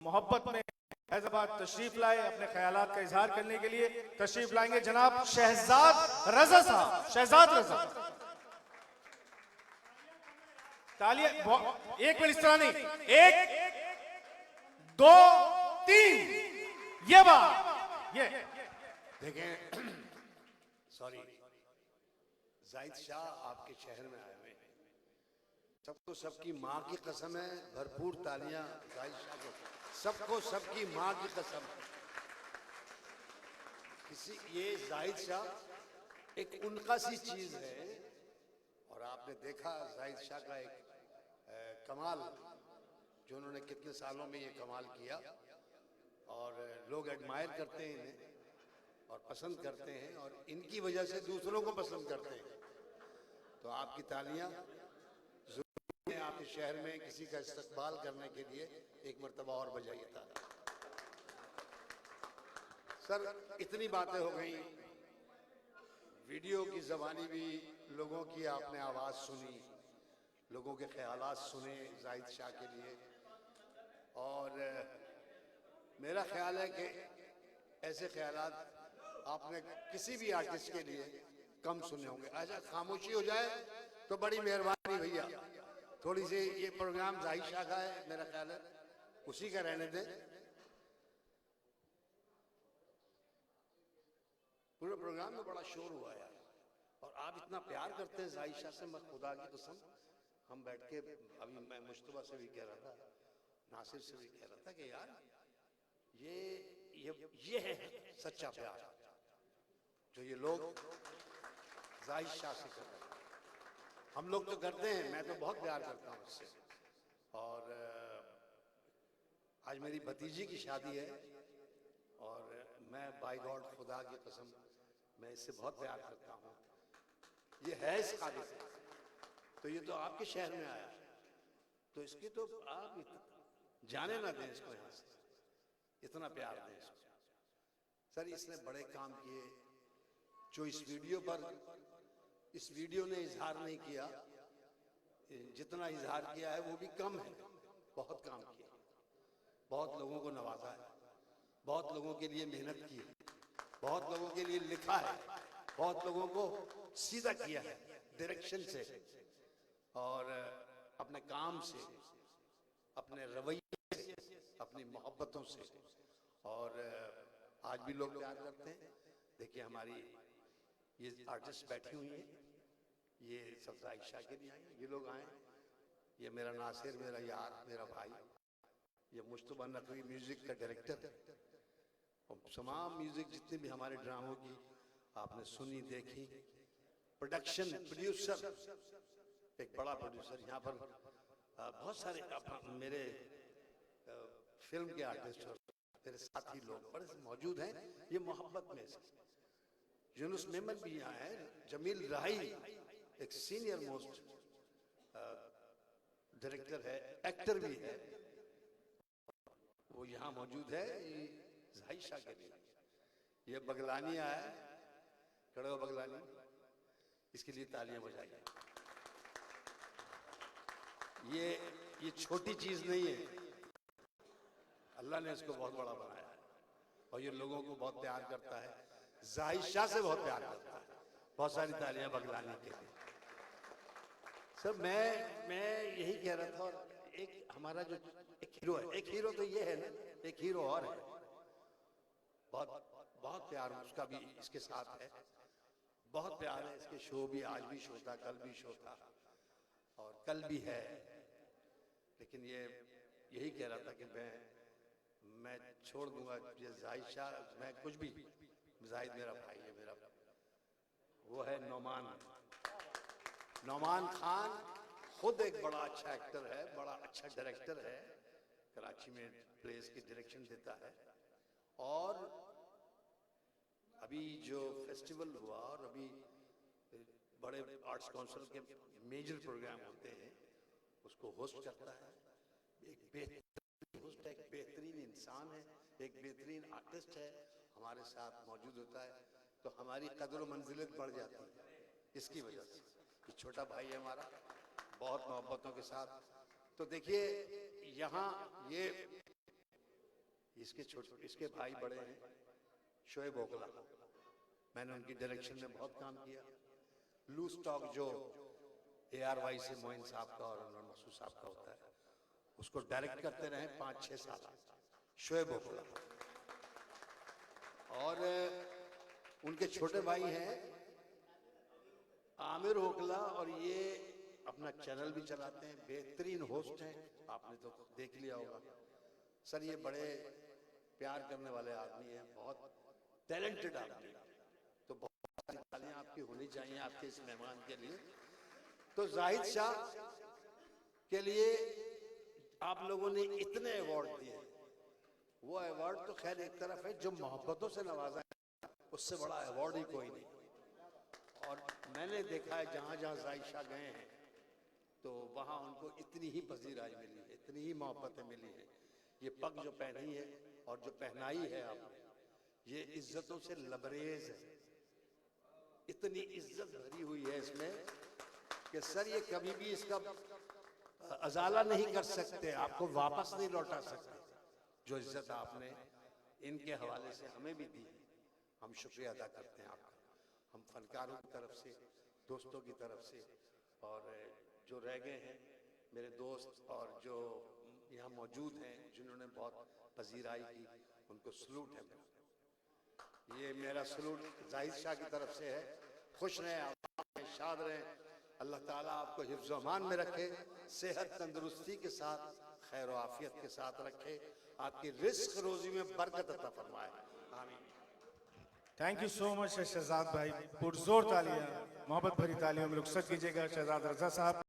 मोहब्बत में फैजाबाद तशरीफ लाए, अपने ख्यालात का इजहार करने के लिए तशरीफ लाएंगे जनाब शहजाद रजा साहब। शहजाद रजा, तालियां एक मिनट, इस तरह नहीं, 1 2 3, ये बात ये देखें। सॉरी, जाहिद शाह आपके शहर में आए हुए हैं, सबको सबकी माँ की कसम है, भरपूर तालियां जाहिद शाह को, सबको सबकी माँ की कसम। ये जाहिद शाह एक उनका सी चीज है, और आपने देखा जाहिद शाह का एक कमाल, जो उन्होंने कितने सालों में ये कमाल किया, और लोग एडमायर करते हैं इन्हें और पसंद करते हैं, और इनकी वजह से दूसरों को पसंद करते हैं। तो आपकी तालियां जरूर है, आपके शहर में किसी का इस्तकबाल करने के लिए एक मर्तबा और बजाइए तालियां। सर, इतनी बातें हो गई, वीडियो की ज़बानी भी लोगों की आपने आवाज़ सुनी, लोगों के ख्यालात सुने जाहिद शाह के लिए, और मेरा ख्याल है कि ऐसे ख्यालात आपने किसी भी आर्टिस्ट के लिए कम सुने होंगे। अच्छा, खामोशी हो जाए तो बड़ी मेहरबानी भैया, थोड़ी सी, ये प्रोग्राम जाहिद शाह का है, मेरा ख्याल है उसी का रहने दें। पूरे प्रोग्राम में बड़ा शोर हुआ यार, और आप इतना प्यार करते हैं जाहिद शाह से, मैं खुदा की कसम, हम बैठ के अभी मैं मुश्तबा से भी कह रहा था, नासिर से भी कह रहा था कि यार ये है सच्चा प्यार जो ये लोग जाहिद शाह से करते हैं। हम लोग तो करते हैं, मैं तो बहुत प्यार करता हूँ उससे, और आज मेरी भतीजी की शादी है, और मैं बाय गॉड खुदा की कसम मैं इससे बहुत प्यार करता हूँ, ये है इस काबिल। तो ये तो आपके शहर में आया, तो इसकी तो आप जाने ना दें इसको, यहाँ से इतना प्यार दें इसको। सर, इसने बड़े काम किए, जो इस वीडियो ने इजहार नहीं किया, जितना इजहार किया है वो भी कम है। बहुत काम किया, बहुत लोगों को नवाजा है, बहुत लोगों के लिए मेहनत की है, बहुत लोगों के लिए लिखा है, बहुत लोगों को सीधा किया है डायरेक्शन से, और अपने काम से, अपने रवैये से, अपनी मोहब्बतों से, और आज भी लोग प्यार करते हैं। देखिए, हमारी ये आर्टिस्ट बैठी हुई हैं, ये सब जाहिद शाह के लिए आए, ये लोग आए, ये मेरा नासिर, मेरा यार, मेरा भाई, ये मुश्तबा नकवी म्यूजिक का डायरेक्टर, और तमाम म्यूजिक जितने भी हमारे ड्रामों की आपने सुनी देखी, प्रोडक्शन प्रोड्यूसर, एक बड़ा प्रोड्यूसर, यहाँ पर बहुत सारे मेरे फिल्म के आर्टिस्ट और मेरे साथी लोग बड़े मौजूद हैं। ये मोहब्बत में से यूनुस मेमन भी यहाँ है, जमील राही एक सीनियर मोस्ट डायरेक्टर है, एक्टर भी है, वो यहाँ मौजूद है जाहिद शाह के लिए। ये बगलानी आया है, खड़े हो बगलानी, इसके लिए तालियां बजाइए। ये छोटी चीज नहीं है, अल्लाह ने इसको बहुत बड़ा बनाया है, और ये लोगों को बहुत प्यार करता है, जाहिद शाह से बहुत प्यार करता है। बहुत सारी तालियां बगलानी के लिए। सर, मैं यही कह रहा था, और एक हमारा जो एक हीरो है, एक हीरो तो ये है ना, एक हीरो और है, बहुत बहुत प्यार उसका भी इसके साथ है, बहुत प्यार है इसके। शो भी, आज भी शो था, कल भी शो था, और कल भी है। लेकिन ये यही कह रहा था कि मैं छोड़ दूंगा ये जाहिद शाह, मैं कुछ भी, जाहिद मेरा भाई है, मेरा वो है नौमान खान, खुद एक बड़ा अच्छा एक्टर है, बड़ा अच्छा डायरेक्टर है, कराची में प्लेस की डायरेक्शन देता है, और अभी जो फेस्टिवल हुआ और अभी बड़े आर्ट्स काउंसिल के मेजर प्रोग्राम होते हैं उसको होस्ट करता है। एक बेहतरीन होस्ट है, एक बेहतरीन इंसान है, एक बेहतरीन आर्टिस्ट है, हमारे साथ मौजूद होता है, तो हमारी कदर मंजिलत बढ़ जाती है इसकी वजह से। ये छोटा भाई है हमारा, बहुत मोहब्बतों के साथ। तो देखिए, यहाँ ये इसके भाई बड़े हैं शोएब ओखला, मैंने उनकी डायरेक्शन में बहुत काम किया। लूज टॉक जो ARY से मोइन साहब का और अनवर मसूद साहब का होता है, उसको डायरेक्ट करते रहे 5-6 साल शोएब ओखला। और उनके छोटे भाई हैं आमिर ओखला, और ये अपना चैनल भी चलाते हैं, बेहतरीन होस्ट हैं, आपने तो देख लिया होगा। सर ये बड़े प्यार करने वाले आदमी हैं, बहुत टैलेंटेड आदमी, तो बहुत सारी तालियां आपकी होनी चाहिए आपके इस मेहमान के लिए। तो जाहिद शाह के लिए आप लोगों ने इतने अवार्ड दिए, वो अवार्ड तो खैर एक तरफ है, जो मोहब्बतों से नवाजा है उससे बड़ा अवार्ड ही कोई नहीं। और मैंने देखा है जहां जहां जाहिद शाह गए हैं तो वहां उनको इतनी ही पजीराई मिली है, इतनी ही मोहब्बतें मिली है। ये पग जो पहनी है और जो पहनाई है आपने, ये इज्जतों से लबरेज है, इतनी इज्जत भरी हुई है इसमें कि सर ये कभी भी इसका अजाला नहीं कर सकते, आपको वापस नहीं लौटा सकते। जो इज्जत आपने इनके हवाले से हमें भी दी, हम शुक्रिया अदा करते हैं आपका, हम फनकारों की तरफ से, दोस्तों की तरफ से, और जो रह गए हैं मेरे दोस्त और जो यहाँ मौजूद हैं जिन्होंने बहुत पजीराई की, उनको सलूट है मेरा। ये मेरा सलूट जाहिद शाह की तरफ से है। खुश रहें, आप शाद रहें, अल्लाह ताला आपको हिफ्ज़ व अमान में रखे, सेहत तंदुरुस्ती के साथ, खैर व आफियत के साथ रखे, आपकी रिस्क रोजी में बरकत अता फरमाए, आमीन। Thank you so much Shahzad भाई, पुरजोर तालियां, मोहब्बत भरी तालियों में रुखसत कीजिएगा शहजाद रजा साहब।